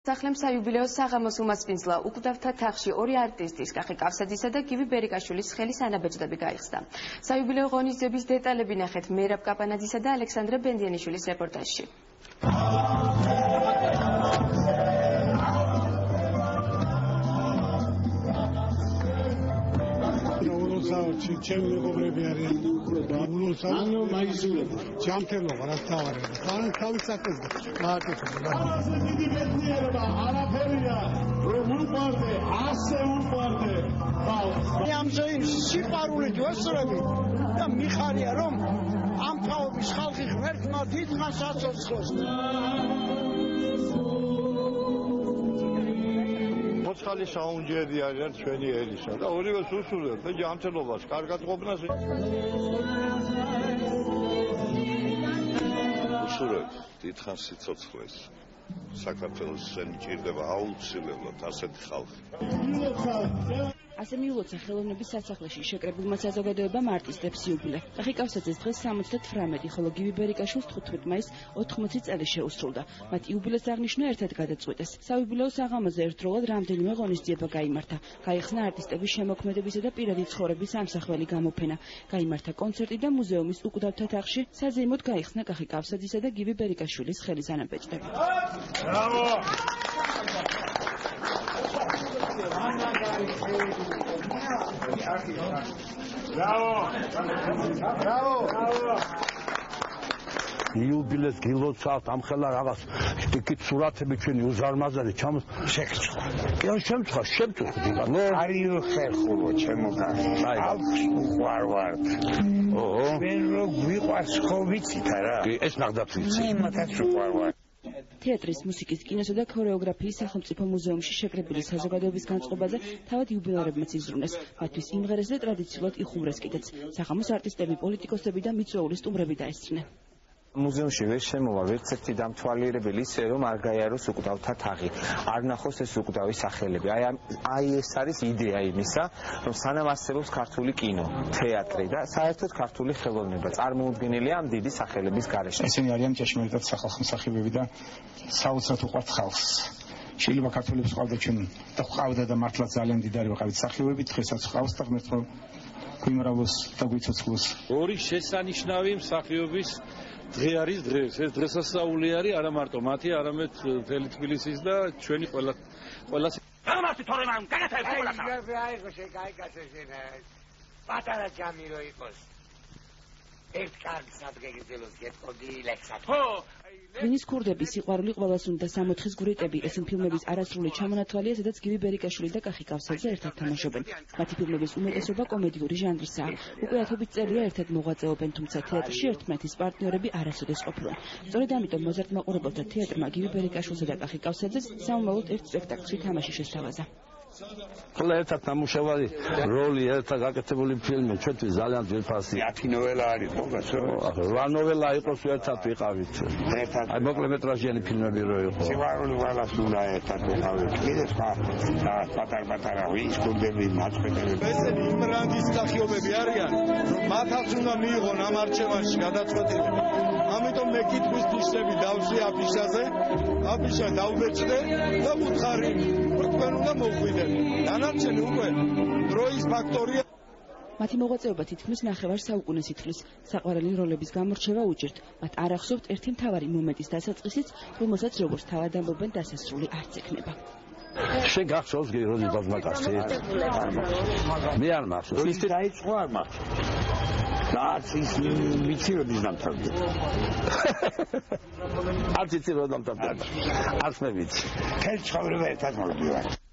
სახლემ საიუბილეო საღამოს უმასპინძლა უკვდავთა თაღში ორი არტისტის კახი კავსაძისა და გივი ბერიკაშვილის ხელის ანაბეჭდები გაიხსნა. საიუბილეო ღონისძიების დეტალები ნახეთ მერაბ კაპანაძისა და ალექსანდრე ბენდიანიშვილის რეპორტაჟში. ჩემი მეგობრები არიან ანუ მაისურები ჯანმრთელობა რა თავარია თან თავის საქმეს გააკეთებდა არაფერია რომ უყარდე ასე უყარდე ამ სიყვარულით ვესწრები და მიხარია რომ ამ თაობის ხალხი ღმერთმა დიდხანს აცოცხლოს მოცხალი საუნჯედი არიან ჩვენი ერისა და ორივეს უსურვებთ და ჯანმრთელობას, კარგად ყოფნას უსურვებთ დიდხანს სიცოცხლეს. საქართველოს შემჭირდება აუცილებლად ასეთი ხალხი. ასე მიულოცა ხელოვნების სასახლეში შეკრებულმა საზოგადოებამ არტისტებს იუბილე. კახი კავსაძეს დღეს 78, ხოლო გივი ბერიკაშვილს 15 მაისს 80 წელი შეუსრულდა. მათ იუბილეს აღნიშვნა ერთად გადაწყვეტეს. საიუბილეო საღამოზე ერთდროულად რამდენიმე ღონისძიება გაიმართა. გაიხსნა არტისტების შემოქმედებისა და პირადი ცხოვრების ამსახველი გამოფენა. გაიმართა კონცერტი და მუზეუმის უკვდავთა თაღში საზეიმოდ გაიხსნა კახი კავსაძისა და გივი ბერიკაშვილის ხელის ანაბეჭდები. იუბილეს გილოცავთ ამ ხელა რაღაც იქით სურათები ჩვენი უზარმაზარი ჩამოს შეკრჩა. კი შემწხვდი. არიო ხერხულო ჩემო ხალხს უყვარვართ. ჩვენ რო გვიყვარს ხო ვიცით არა? ეს ნახდათ ვიცი. იმათაც უყვარვართ. თეატრის, მუსიკის, კინოსა და ქორეოგრაფიის სახელმწიფო მუზეუმში შეკრებილი საზოგადოების განწყობაზე თავად იუბილარებმაც იზრუნეს. მათთვის იმღერეს და ტრადიციულად იხუმრეს კიდეც. საღამოს არტისტები, პოლიტიკოსები და მიწვეული სტუმრები დაესწრნენ. მუზეუმში ვერ შემოვა ვერც ერთი დამთვალიერებელი ისე რომ არ გაიაროს უკვდავთა თაღი, არ ნახოს ეს უკვდავი სახელები. აი ეს არის იდეა იმისა, რომ სანამ არსებობს ქართული კინო, თეატრი და საერთოდ ქართული ხელოვნება წარმოუდგენელია ამ დიდი სახელების გარეშე. ესენი არიან ჭეშმარიტად სახალხო მსახიობები და საოცრად უყვართ ხალხს. შეიძლება ქართველებს ყავდა ჩვენ და ყავდა და მართლაც ძალიან დიდარი ვიყავით მსახიობები, დღესაც ყავს და ღმერთმა გვიმრავლოს და გვიცოცხლოს. ორი შესანიშნავი მსახიობის დღე არის დღეს. ეს დღესასწაული არის არა მარტო მათი, არამედ მთელი თბილისის და ჩვენი ყველას. გამართი თორემ გაგათაებ ყველასა. აიღო შეგაიგაცეშენა. პატარა ჯამი რო იყოს. ერთ კარგს ადგეგრძელოს გეტყოდი ლექსად. ხო, ღვინის ქურდები, სიყვარული ყველას უნდა, 60-ის გვრიტები, ეს ფილმების არასრული ჩამონათვალია, სადაც გივი ბერიკაშვილი და კახი კავსაძე ერთად თამაშობენ. მათი ფილმების უმეტესობა კომედიური ჟანრისაა. უკვე ათობით წელია ერთად მოღვაწეობენ, თუმცა თეატრში ერთმანეთის პარტნიორები არასოდეს ყოფილან. სწორედ ამიტომ მოზარდ მაყურებელთა თეატრმა გივი ბერიკაშვილსა და კახი კავსაძეს საომალოდ ერთ სპექტაკლში თამაში შესთავაზა. ხოლო ერთად ნამუშევარი როლი ერთად გაკეთებული ფილმი ჩვენთვის ძალიან ძვირფასი. 10 ნოველა არის მოგასო. 8 ნოველა იყოს ერთად ვიყავით. აი მოკლემეტრაჟიანი ფილმები რო იყო. სიყვარული ყველას უნდა ერთად ვიყავით. კიდე სხვა პატარ-პატარა ვისკუნდები, მაწყვეტები. ესენი იმ რანგის მსახიობები არიან, რომ მათაც უნდა მიიღონ ამ არჩევანში გადაწყვეტილება. ამიტომ მე კითხვის ნიშნები დავსვი აფიშაზე, აფიშა დავბეჭდე და უთხარი თქვენ უნდა მოხვიდეთ. დანარჩენი უკვე დროის ფაქტორია. მათი მოღვაწეობა თითქმის ნახევარ საუკუნეს ითვლის. საყვარელი როლების გამორჩევა უჭირთ. მათ არ ახსოვთ ერთი მთავარი მომენტის დასაწყისიც, რომელსაც როგორც თავად ამბობენ დასასრული არც ექნება. შენ გახსოვს გეროდის ბაზმაკაცი? მე არ მახსოვს. ის დაიწყო არ მახსოვს. არც ის ვიცი რომ დამთავრდა. არც იცი რომ დამთავრდა. არც მე ვიცი. თელ ცხოვრება ერთად მოვიდივარ.